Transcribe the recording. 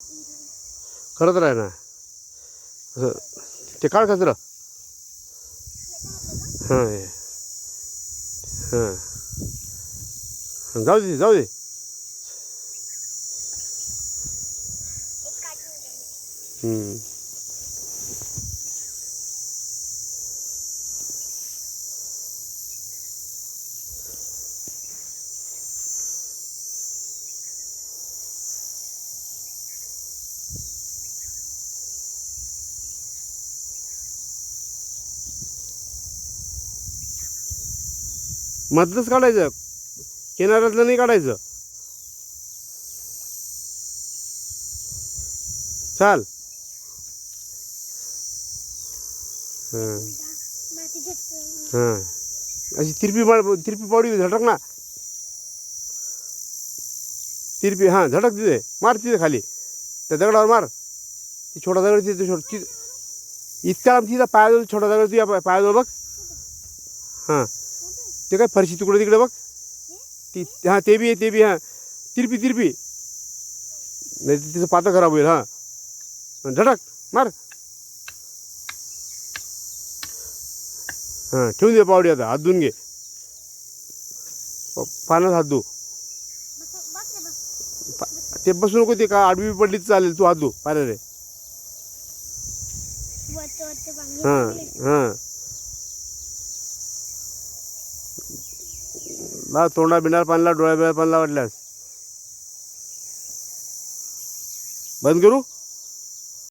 खरंच राह ना असं ते काढ कचरा हां हां जाऊ दे जाऊ दे मधलंच काढायचं किनाऱ्यातलं नाही काढायचं चाल हां हां अशी तिरपी पावडी झटक ना तिरपी हां झटक तिथे मार तिथे खाली त्या दगडावर मार ती छोटा दगड तिथे इतक्या तिथं पायाजवळ छोटा दगड तुझ्या पायाजवळ बघ हां ते काय फरशी तुकडं तिकडे बघ ती हां ते बी आहे हां तिरपी नाही तिचं पातं खराब होईल हां झटक मार हां ठेवून दे पावडी आता हात धुवून घे पाण्यात हात धु ते बसू नको ते का आडवी पडली चालेल तू हात धु पाण्या रे हां हां ला तोंडा बिंडाला पाणला डोळ्या बिळ्या पाणला वाटल्यास बंद करू